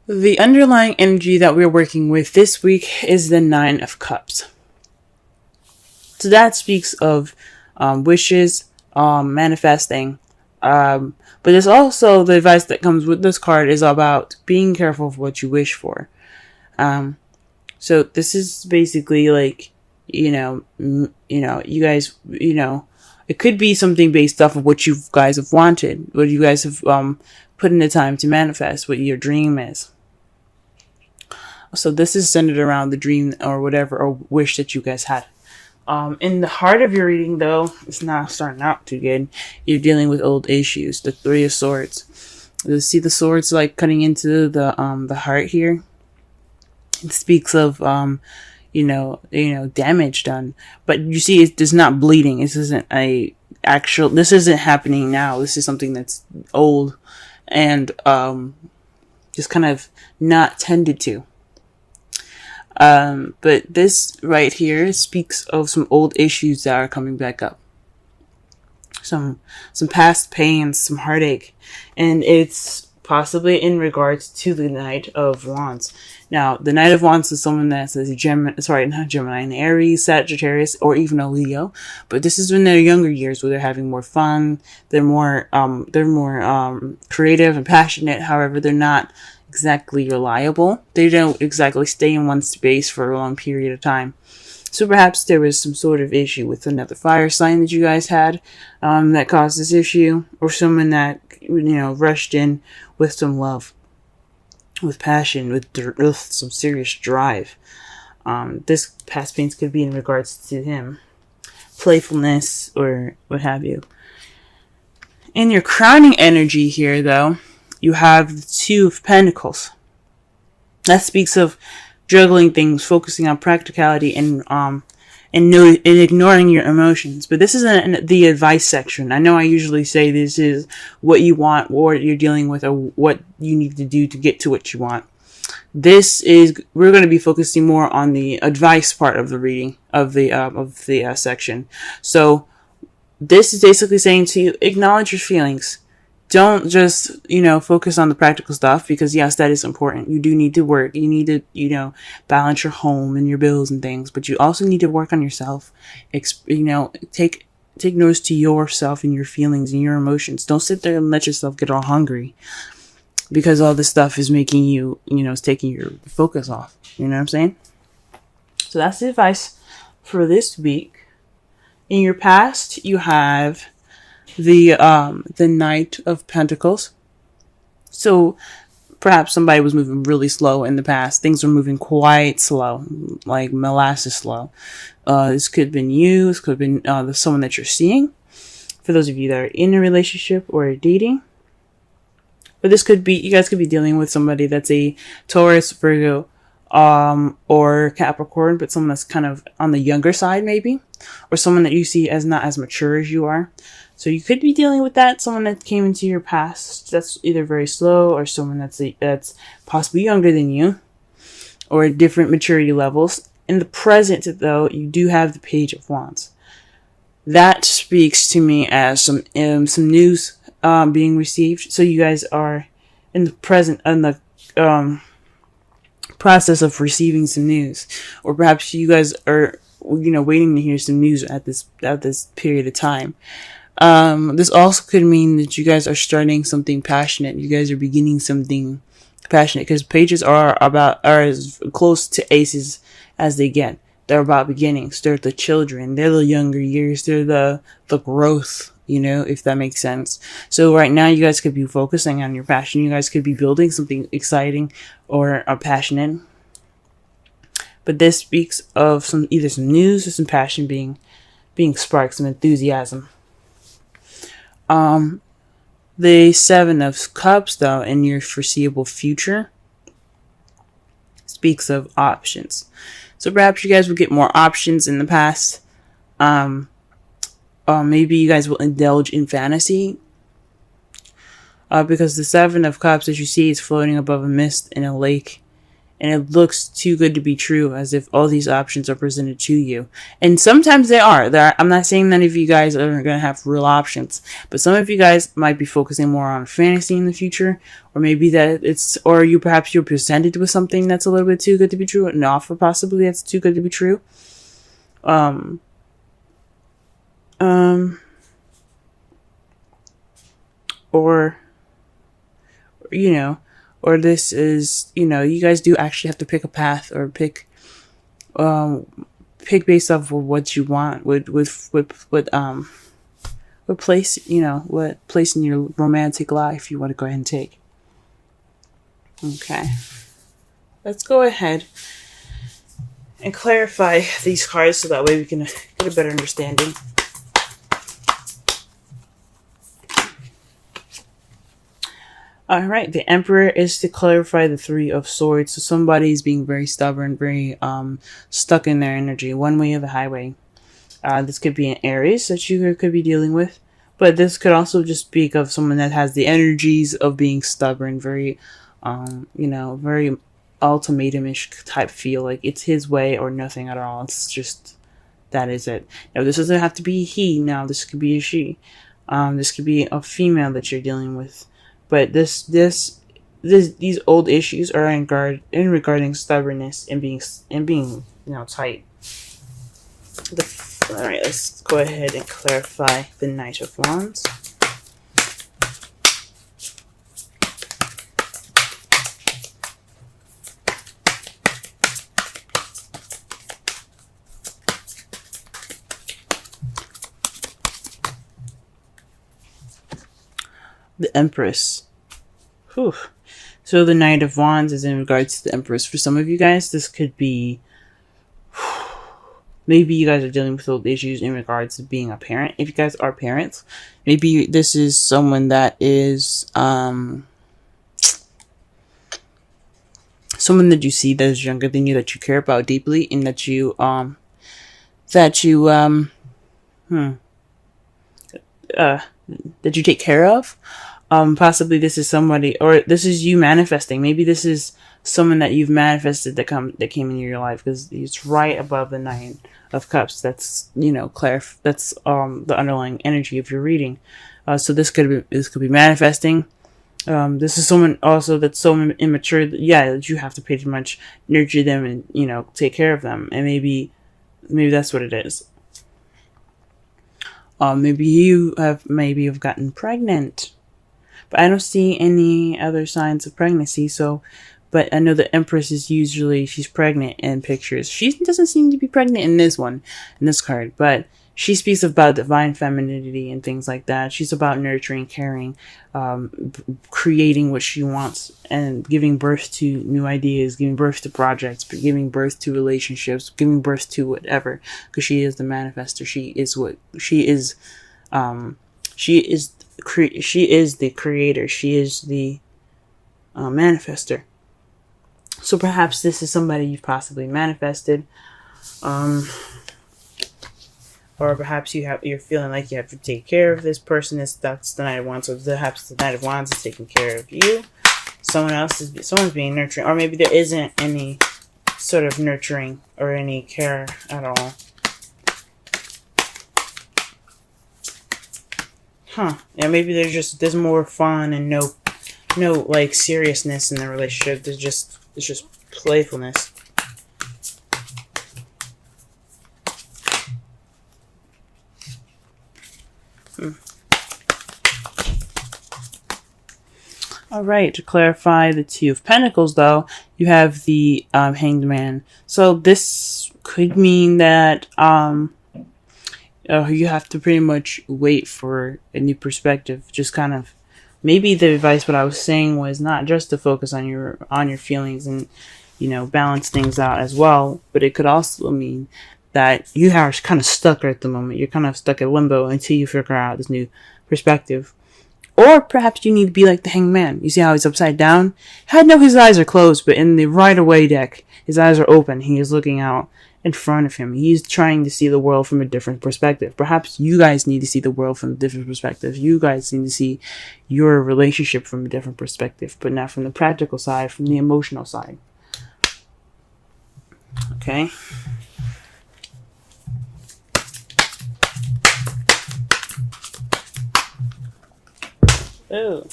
The underlying energy that we're working with this week is the Nine of Cups. So that speaks of wishes, manifesting. But there's also the advice that comes with this card is about being careful of what you wish for. So this is basically like, you guys, it could be something based off of what you guys have wanted, what you guys have put in the time to manifest, what your dream is. So this is centered around the dream or whatever, or wish that you guys had. In the heart of your reading, though, it's not starting out too good. You're dealing with old issues. The Three of Swords. You see the swords like cutting into the heart here. It speaks of damage done. But you see, it's not bleeding. This isn't this isn't happening now. This is something that's old and just kind of not tended to. But this right here speaks of some old issues that are coming back up. Some past pains, some heartache. And it's possibly in regards to the Knight of Wands. Now, the Knight of Wands is someone that's an Aries, Sagittarius, or even a Leo. But this is in their younger years where they're having more fun. They're more creative and passionate. However, they're not exactly reliable. They don't exactly stay in one space for a long period of time. So perhaps there was some sort of issue with another fire sign that you guys had that caused this issue, or someone that rushed in with some love, with passion, with some serious drive. This past pains could be in regards to him, playfulness or what have you. In your crowning energy here, though, you have the Two of Pentacles. That speaks of juggling things, focusing on practicality, and ignoring your emotions. But this isn't the advice section. I know I usually say this is what you want, or what you're dealing with, or what you need to do to get to what you want. We're going to be focusing more on the advice part of the reading of the section. So this is basically saying to you, acknowledge your feelings. Don't just, focus on the practical stuff, because yes, that is important. You do need to work. You need to, balance your home and your bills and things, but you also need to work on yourself. Take notice to yourself and your feelings and your emotions. Don't sit there and let yourself get all hungry, because all this stuff is making you, it's taking your focus off. You know what I'm saying? So that's the advice for this week. In your past, you have the Knight of Pentacles. So perhaps somebody was moving really slow in the past. Things were moving quite slow, like molasses slow. This could have been you. This could have been someone that you're seeing. For those of you that are in a relationship or dating. But this could be, you guys could be dealing with somebody that's a Taurus, Virgo, or Capricorn, but someone that's kind of on the younger side maybe. Or someone that you see as not as mature as you are. So you could be dealing with that, someone that came into your past that's either very slow, or someone that's possibly younger than you, or different maturity levels. In the present, though, you do have the Page of Wands. That speaks to me as some news being received. So you guys are in the present, in the process of receiving some news, or perhaps you guys are waiting to hear some news at this period of time. This also could mean that you guys are starting something passionate. You guys are beginning something passionate, because pages are as close to aces as they get. They're about beginnings. They're the children. They're the younger years. They're the growth, if that makes sense. So right now you guys could be focusing on your passion. You guys could be building something exciting or passionate. But this speaks of either some news or some passion being sparked, some enthusiasm. The Seven of Cups, though, in your foreseeable future, speaks of options. So perhaps you guys will get more options in the past. Maybe you guys will indulge in fantasy. Because the Seven of Cups, as you see, is floating above a mist in a lake. and it looks too good to be true, as if all these options are presented to you. And sometimes they are. I'm not saying none of you guys are going to have real options, but some of you guys might be focusing more on fantasy in the future, or maybe that perhaps you're presented with something that's a little bit too good to be true, an offer possibly that's too good to be true. Or this is, you guys do actually have to pick a path, or pick based off of what you want, what place, what place in your romantic life you want to go ahead and take. Okay. Let's go ahead and clarify these cards so that way we can get a better understanding. Alright, the Emperor is to clarify the Three of Swords. So somebody's being very stubborn, very stuck in their energy, one way or the highway. This could be an Aries that you could be dealing with. But this could also just speak of someone that has the energies of being stubborn, very, very ultimatum-ish type feel. Like it's his way or nothing at all. It's just, that is it. Now, this doesn't have to be he. Now, this could be a she. This could be a female that you're dealing with. But these old issues are regarding stubbornness and being tight. All right, let's go ahead and clarify the Knight of Wands. The Empress. Whew. So the Knight of Wands is in regards to the Empress. For some of you guys, this could be, maybe you guys are dealing with old issues in regards to being a parent. If you guys are parents, maybe this is someone that is someone that you see that is younger than you, that you care about deeply, and that you take care of. Possibly this is somebody, or this is you manifesting. Maybe this is someone that you've manifested that came into your life, because it's right above the Nine of Cups. That's that's the underlying energy of your reading. So this could be manifesting. This is someone also that's so immature that you have to pretty much nurture them and take care of them, and maybe that's what it is. Maybe you've gotten pregnant, but I don't see any other signs of pregnancy. So, but I know the Empress is usually, she's pregnant in pictures. She doesn't seem to be pregnant in this card, but she speaks about divine femininity and things like that. She's about nurturing, caring, creating what she wants, and giving birth to new ideas, giving birth to projects, giving birth to relationships, giving birth to whatever. Because she is the manifester. She is the creator. She is the manifester. So perhaps this is somebody you've possibly manifested. Or perhaps you're feeling like you have to take care of this person. That's the Knight of Wands. So perhaps the Knight of Wands is taking care of you. Someone's being nurturing. Or maybe there isn't any sort of nurturing or any care at all. Yeah, maybe there's more fun and no like seriousness in the relationship. It's just playfulness. Alright, to clarify the Two of Pentacles, though, you have the Hanged Man. So this could mean that you have to pretty much wait for a new perspective. Just kind of, maybe the advice what I was saying was not just to focus on your feelings and balance things out as well, but it could also mean that you are kind of stuck at the moment. You're kind of stuck at limbo until you figure out this new perspective. Or perhaps you need to be like the Hanged Man. You see how he's upside down? I know his eyes are closed, but in the Rider-Waite deck, his eyes are open. He is looking out in front of him. He's trying to see the world from a different perspective. Perhaps you guys need to see the world from a different perspective. You guys need to see your relationship from a different perspective, but not from the practical side, from the emotional side. Okay. Oh.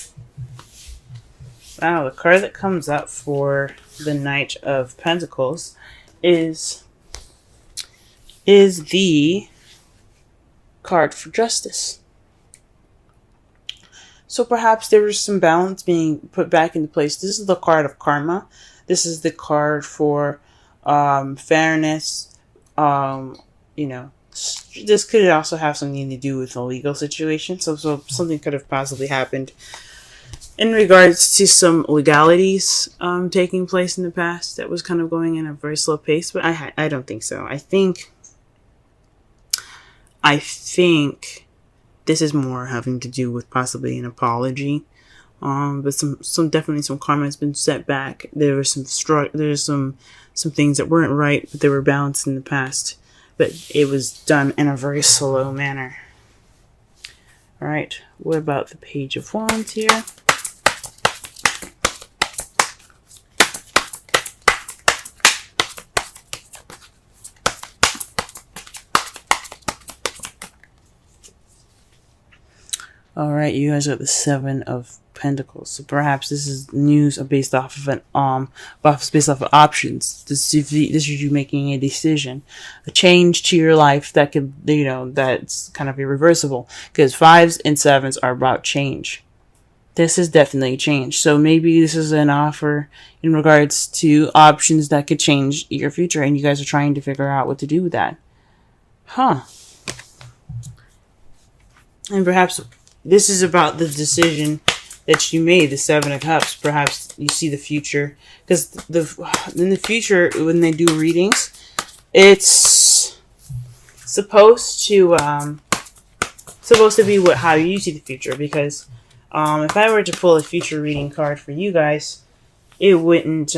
Wow, the card that comes up for the Knight of Pentacles is the card for justice. So perhaps there was some balance being put back into place. This is the card of karma. This is the card for fairness. You know, this could also have something to do with a legal situation. So something could have possibly happened in regards to some legalities taking place in the past that was kind of going in a very slow pace. But I don't think so. I think this is more having to do with possibly an apology. But definitely some karma has been set back. There were some things that weren't right, but they were balanced in the past. But it was done in a very slow manner. All right, what about the Page of Wands here? All right, you guys are the Seven of Pentacles. So perhaps this is news based off of options. This is you making a decision, a change to your life that could, that's kind of irreversible. Because 5s and 7s are about change. This is definitely change. So maybe this is an offer in regards to options that could change your future, and you guys are trying to figure out what to do with that. Huh. And perhaps this is about the decision that you made, the Seven of Cups. Perhaps you see the future. Because in the future, when they do readings, it's supposed to be how you see the future. Because if I were to pull a future reading card for you guys, it wouldn't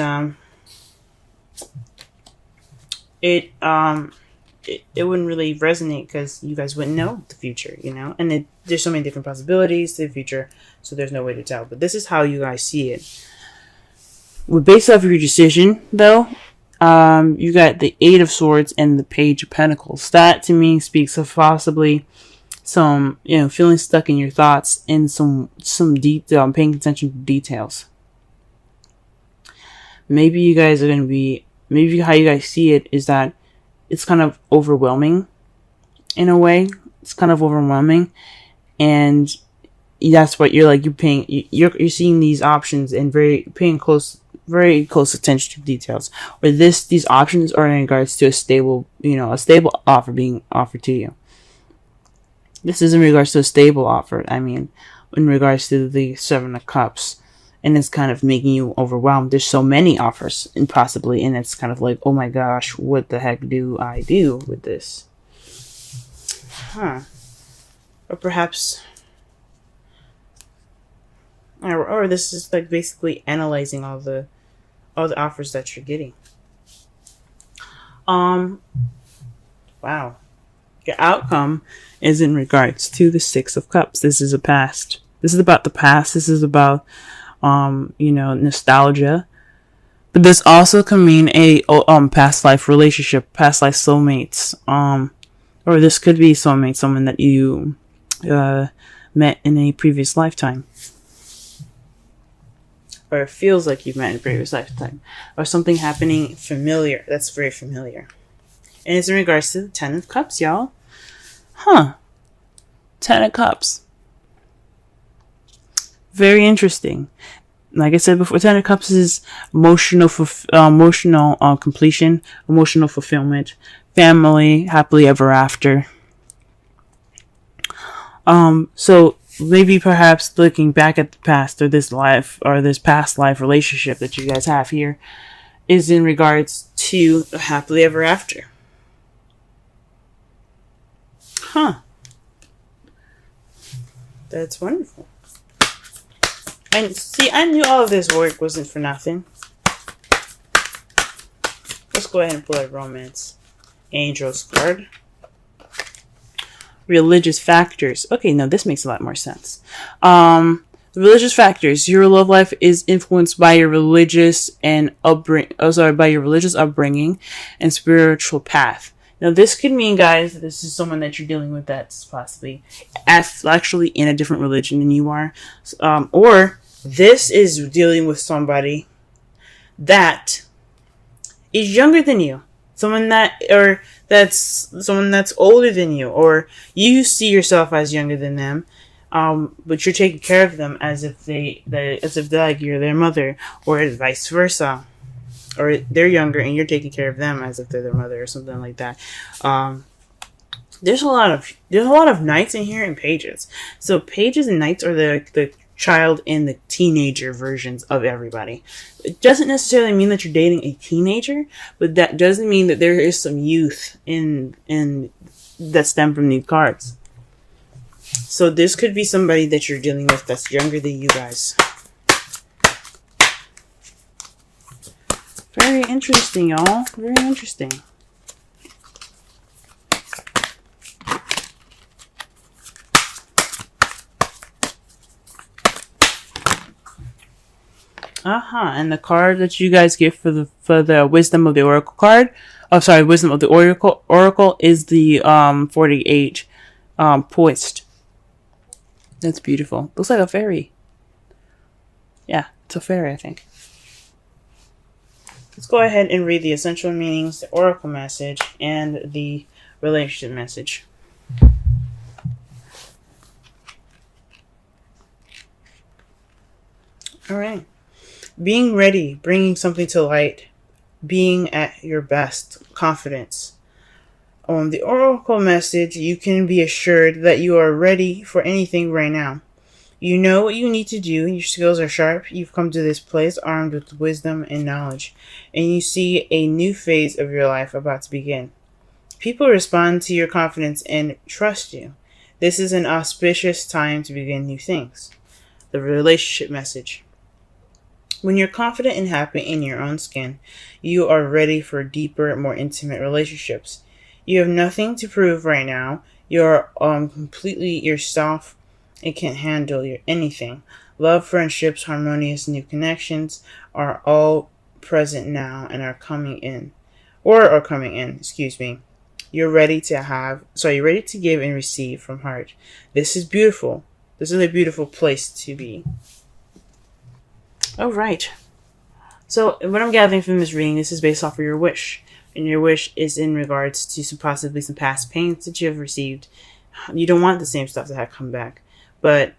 it wouldn't really resonate, because you guys wouldn't know the future, and there's so many different possibilities to the future, so there's no way to tell. But this is how you guys see it. Based off of your decision, though, you got the Eight of Swords and the Page of Pentacles. That to me speaks of possibly some, feeling stuck in your thoughts and some detail, paying attention to details. Maybe you guys are going to be, maybe how you guys see it is that it's kind of overwhelming in a way. It's kind of overwhelming, and that's what you're you're seeing these options and very close attention to details. Or these options are in regards to a stable offer being offered to you. This is in regards to a stable offer. I mean, in regards to the Seven of Cups. And it's kind of making you overwhelmed. There's so many offers, and it's kind of like, oh my gosh, what the heck do I do with this? Huh. Or perhaps, or this is like basically analyzing all the offers that you're getting. Wow. Your outcome is in regards to the Six of Cups. This is a past. This is about the past. This is about nostalgia, but this also can mean a past life relationship, past life soulmates, or this could be soulmate, someone that you met in a previous lifetime, or it feels like you've met in a previous lifetime, or something happening familiar that's very familiar. And it's in regards to the Ten of Cups, y'all. Ten of Cups. Very interesting. Like I said before, Ten of Cups is emotional completion, emotional fulfillment, family, happily ever after. So maybe perhaps looking back at the past, or this past life relationship that you guys have here, is in regards to happily ever after. That's wonderful. And see, I knew all of this work wasn't for nothing. Let's go ahead and pull a Romance Angels card. Religious factors. Okay, no, this makes a lot more sense. The religious factors. Your love life is influenced by your religious and by your religious upbringing and spiritual path. Now, this could mean, guys, this is someone that you're dealing with that's possibly actually in a different religion than you are, or this is dealing with somebody that is younger than you, someone that's older than you, or you see yourself as younger than them, but you're taking care of them as if they're like you're their mother, or vice versa. Or they're younger and you're taking care of them as if they're their mother or something like that. There's a lot of knights in here and pages. So pages and knights are the child and the teenager versions of everybody. It doesn't necessarily mean that you're dating a teenager, but that doesn't mean that there is some youth in that stem from these cards. So this could be somebody that you're dealing with that's younger than you guys. Very interesting, y'all. Very interesting. And the card that you guys get for the Wisdom of the Oracle card. Oh, sorry, Wisdom of the Oracle is the 48 poised. That's beautiful. Looks like a fairy. Yeah, it's a fairy, I think. Let's go ahead and read the essential meanings, the oracle message, and the relationship message. All right. Being ready, bringing something to light, being at your best, confidence. On the oracle message, you can be assured that you are ready for anything right now. You know what you need to do. Your skills are sharp. You've come to this place armed with wisdom and knowledge, and you see a new phase of your life about to begin. People respond to your confidence and trust you. This is an auspicious time to begin new things. The relationship message. When you're confident and happy in your own skin, you are ready for deeper, more intimate relationships. You have nothing to prove right now. You're completely yourself and can't handle anything. Love, friendships, harmonious new connections are all present now and are coming in. Excuse me. You're ready to give and receive from heart. This is beautiful. This is a beautiful place to be. All right. So what I'm gathering from this reading, this is based off of your wish. And your wish is in regards to possibly some past pains that you have received. You don't want the same stuff to have come back. But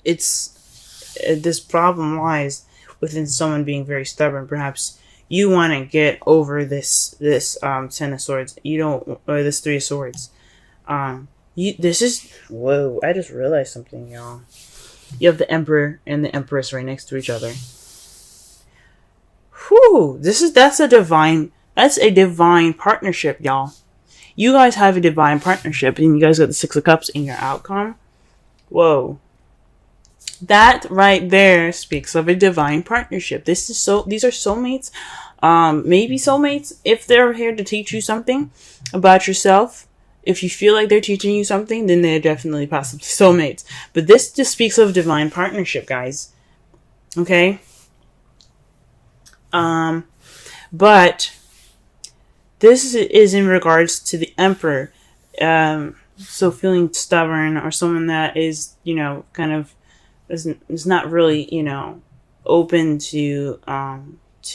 this problem lies within someone being very stubborn. Perhaps you want to get over this Ten of Swords. Or this Three of Swords. Whoa, I just realized something, y'all. You have the Emperor and the Empress right next to each other. Whew, that's a divine partnership, y'all. You guys have a divine partnership, and you guys got the Six of Cups in your outcome. Whoa. That right there speaks of a divine partnership. These are soulmates. Maybe soulmates if they're here to teach you something about yourself. If you feel like they're teaching you something, then they're definitely possibly soulmates. But this just speaks of divine partnership, guys. Okay? But this is in regards to the Emperor. So feeling stubborn, or someone that is, kind of is not really, open to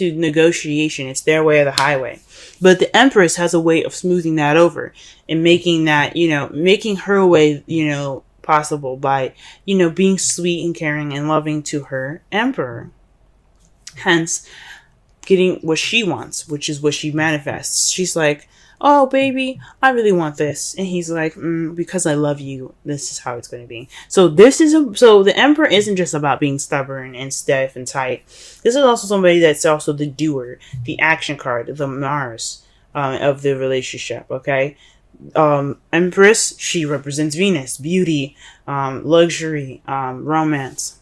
negotiation. It's their way or the highway. But the Empress has a way of smoothing that over and making that, making her way, possible by, being sweet and caring and loving to her Emperor. Hence, getting what she wants, which is what she manifests. She's like, oh, baby, I really want this. And he's like, because I love you, this is how it's going to be. So the Emperor isn't just about being stubborn and stiff and tight. This is also somebody that's also the doer, the action card, the Mars of the relationship, okay? Empress, she represents Venus, beauty, luxury, romance.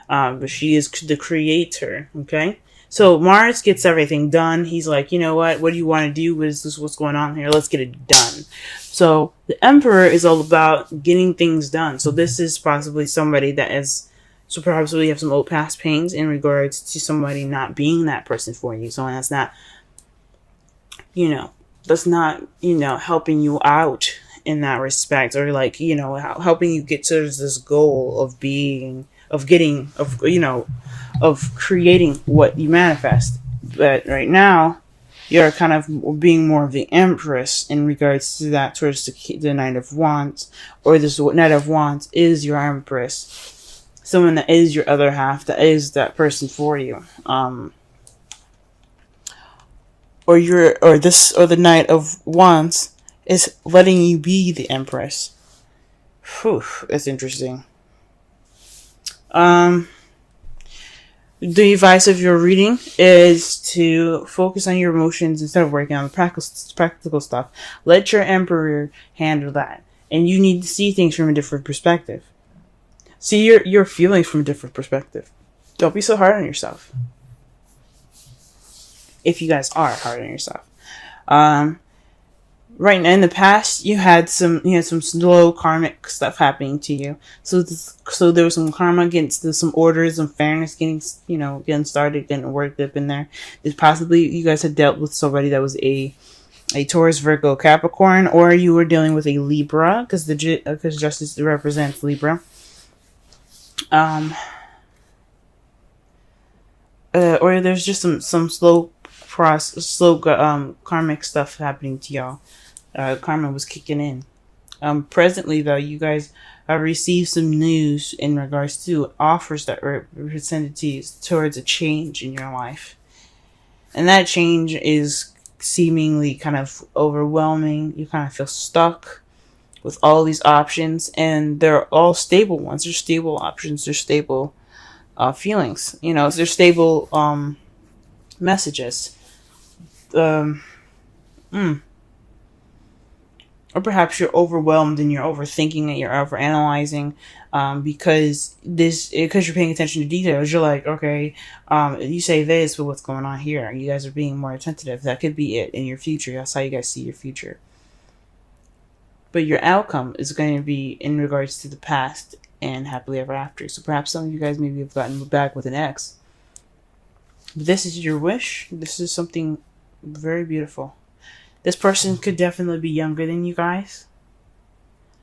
But she is the creator, okay? So Mars gets everything done. He's like, you know what? What do you want to do? What is this? What's going on here? Let's get it done. So the Emperor is all about getting things done. So this is possibly somebody that is. So perhaps we have some old past pains in regards to somebody not being that person for you. Someone that's not, that's not, helping you out in that respect, or like, helping you get to this goal of creating what you manifest. But right now, you're kind of being more of the Empress in regards to that, towards the Knight of Wands, or this Knight of Wands is your Empress. Someone that is your other half, that is that person for you. Or the Knight of Wands is letting you be the Empress. Whew, that's interesting. The advice of your reading is to focus on your emotions instead of working on the practical stuff. Let your Emperor handle that. And you need to see things from a different perspective. See your feelings from a different perspective. Don't be so hard on yourself. If you guys are hard on yourself. Right now, in the past, you had some slow karmic stuff happening to you. So there was some karma against some orders and fairness getting started, getting worked up in there. There's possibly you guys had dealt with somebody that was a Taurus, Virgo, Capricorn, or you were dealing with a Libra, because justice represents Libra. Or there's just some slow karmic stuff happening to y'all. Karma was kicking in. Presently though, you guys have received some news in regards to offers that were presented to you towards a change in your life. And that change is seemingly kind of overwhelming. You kind of feel stuck with all these options, and they're all stable ones. They're stable options. They're stable feelings. They're stable messages. Or perhaps you're overwhelmed and you're overthinking and you're overanalyzing because you're paying attention to details. You're like, okay, you say this, but what's going on here? You guys are being more attentive. That could be it in your future. That's how you guys see your future. But your outcome is going to be in regards to the past and happily ever after. So perhaps some of you guys maybe have gotten back with an ex. But this is your wish. This is something very beautiful. This person could definitely be younger than you guys.